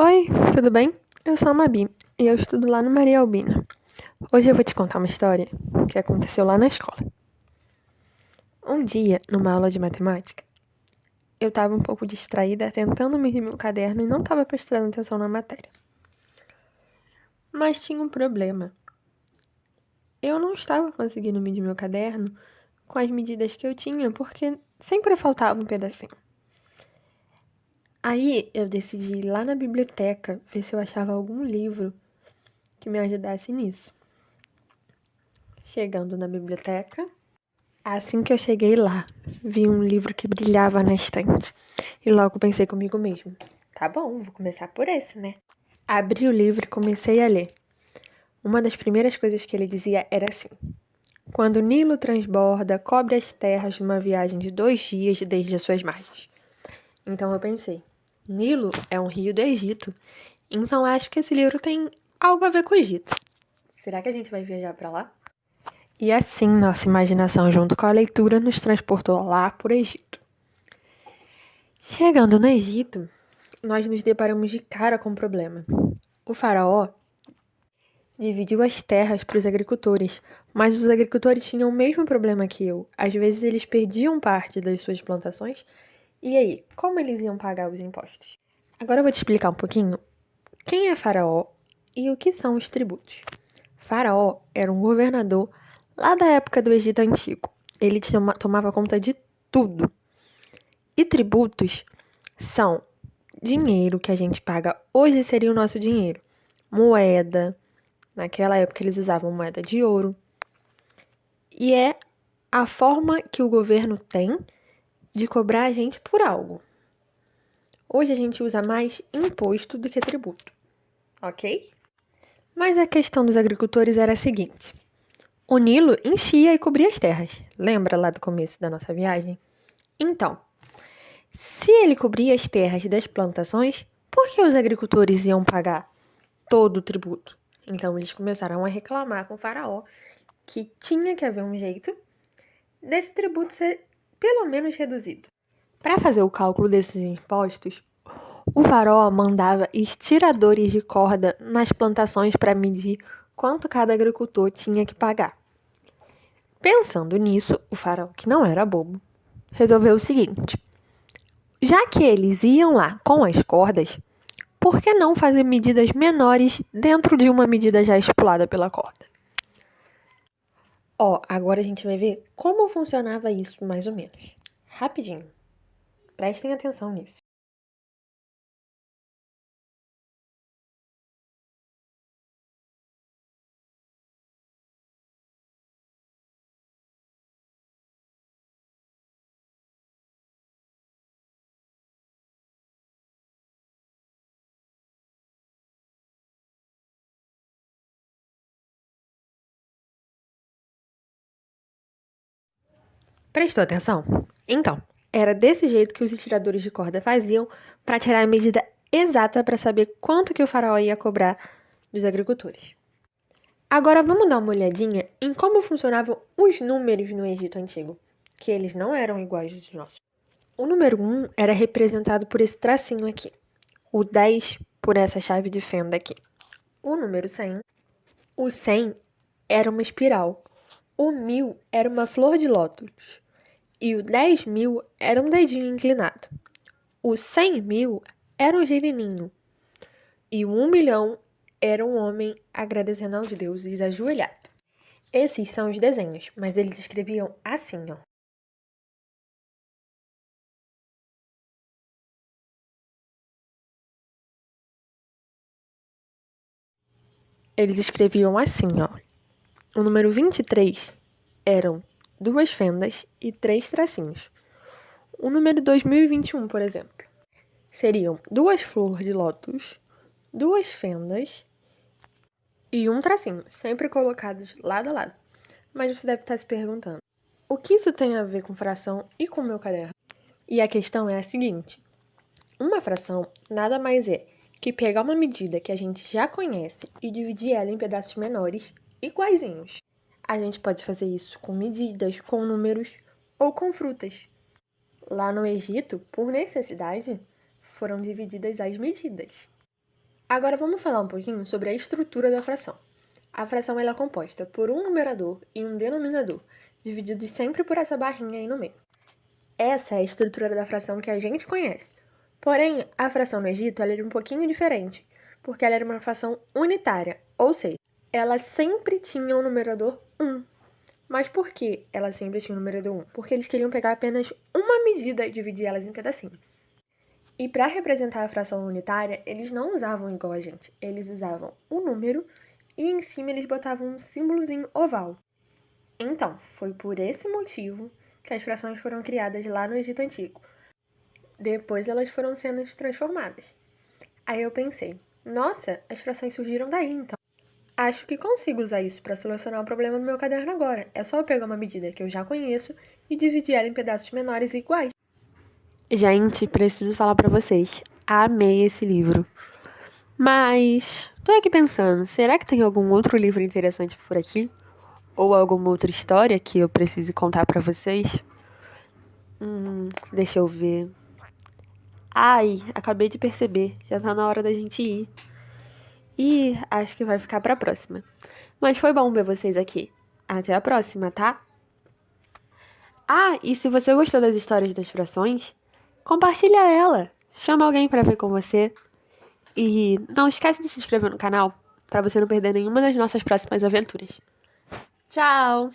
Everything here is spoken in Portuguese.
Oi, tudo bem? Eu sou a Mabi e eu estudo lá no Maria Albina. Hoje eu vou te contar uma história que aconteceu lá na escola. Um dia, numa aula de matemática, eu estava um pouco distraída tentando medir meu caderno e não estava prestando atenção na matéria. Mas tinha um problema. Eu não estava conseguindo medir meu caderno com as medidas que eu tinha porque sempre faltava um pedacinho. Aí eu decidi ir lá na biblioteca ver se eu achava algum livro que me ajudasse nisso. Chegando na biblioteca, assim que eu cheguei lá, vi um livro que brilhava na estante. E logo pensei comigo mesmo: tá bom, vou começar por esse, né? Abri o livro e comecei a ler. Uma das primeiras coisas que ele dizia era assim: quando o Nilo transborda, cobre as terras numa viagem de 2 dias desde as suas margens. Então eu pensei: Nilo é um rio do Egito, então acho que esse livro tem algo a ver com o Egito. Será que a gente vai viajar pra lá? E assim, nossa imaginação, junto com a leitura, nos transportou lá por Egito. Chegando no Egito, nós nos deparamos de cara com um problema. O faraó dividiu as terras para os agricultores, mas os agricultores tinham o mesmo problema que eu. Às vezes eles perdiam parte das suas plantações. E aí, como eles iam pagar os impostos? Agora eu vou te explicar um pouquinho quem é faraó e o que são os tributos. Faraó era um governador lá da época do Egito Antigo. Ele tomava conta de tudo. E tributos são dinheiro que a gente paga hoje seria o nosso dinheiro. Moeda. Naquela época eles usavam moeda de ouro. E é a forma que o governo tem de cobrar a gente por algo. Hoje a gente usa mais imposto do que tributo, ok? Mas a questão dos agricultores era a seguinte: o Nilo enchia e cobria as terras. Lembra lá do começo da nossa viagem? Então, se ele cobria as terras das plantações, por que os agricultores iam pagar todo o tributo? Então eles começaram a reclamar com o faraó que tinha que haver um jeito desse tributo ser pelo menos reduzido. Para fazer o cálculo desses impostos, o faraó mandava estiradores de corda nas plantações para medir quanto cada agricultor tinha que pagar. Pensando nisso, o faraó, que não era bobo, resolveu o seguinte: já que eles iam lá com as cordas, por que não fazer medidas menores dentro de uma medida já estipulada pela corda? Agora a gente vai ver como funcionava isso mais ou menos. Rapidinho. Prestem atenção nisso. Prestou atenção? Então, era desse jeito que os estiradores de corda faziam para tirar a medida exata para saber quanto que o faraó ia cobrar dos agricultores. Agora vamos dar uma olhadinha em como funcionavam os números no Egito Antigo, que eles não eram iguais aos nossos. O número 1 era representado por esse tracinho aqui, o 10 por essa chave de fenda aqui. O número 100, o 100 era uma espiral, o 1000 era uma flor de lótus e o 10.000 era um dedinho inclinado. O 100.000 era um girininho e o 1.000.000 era um homem agradecendo aos deuses ajoelhado. Esses são os desenhos, mas eles escreviam assim, ó. Eles escreviam assim, ó. O número 23 eram 2 fendas e 3 tracinhos. O número 2021, por exemplo, seriam 2 flores de lótus, 2 fendas e um tracinho, sempre colocados lado a lado. Mas você deve estar se perguntando: o que isso tem a ver com fração e com o meu caderno? E a questão é a seguinte: uma fração nada mais é que pegar uma medida que a gente já conhece e dividir ela em pedaços menores, iguaizinhos. A gente pode fazer isso com medidas, com números ou com frutas. Lá no Egito, por necessidade, foram divididas as medidas. Agora vamos falar um pouquinho sobre a estrutura da fração. A fração ela é composta por um numerador e um denominador, divididos sempre por essa barrinha aí no meio. Essa é a estrutura da fração que a gente conhece. Porém, a fração no Egito ela era um pouquinho diferente, porque ela era uma fração unitária, ou seja, ela sempre tinha um numerador 1. Mas por que ela sempre tinha um numerador 1? Porque eles queriam pegar apenas uma medida e dividir elas em pedacinhos. E para representar a fração unitária, eles não usavam igual a gente. Eles usavam o número e em cima eles botavam um símbolozinho oval. Então, foi por esse motivo que as frações foram criadas lá no Egito Antigo. Depois elas foram sendo transformadas. Aí eu pensei, nossa, as frações surgiram daí então. Acho que consigo usar isso para solucionar o problema do meu caderno agora. É só eu pegar uma medida que eu já conheço e dividir ela em pedaços menores e iguais. Gente, preciso falar pra vocês. Amei esse livro. Mas tô aqui pensando, será que tem algum outro livro interessante por aqui? Ou alguma outra história que eu precise contar pra vocês? Deixa eu ver. Ai, acabei de perceber. Já tá na hora da gente ir. E acho que vai ficar pra próxima. Mas foi bom ver vocês aqui. Até a próxima, tá? Ah, e se você gostou das histórias das frações, compartilha ela. Chama alguém pra ver com você. E não esquece de se inscrever no canal para você não perder nenhuma das nossas próximas aventuras. Tchau!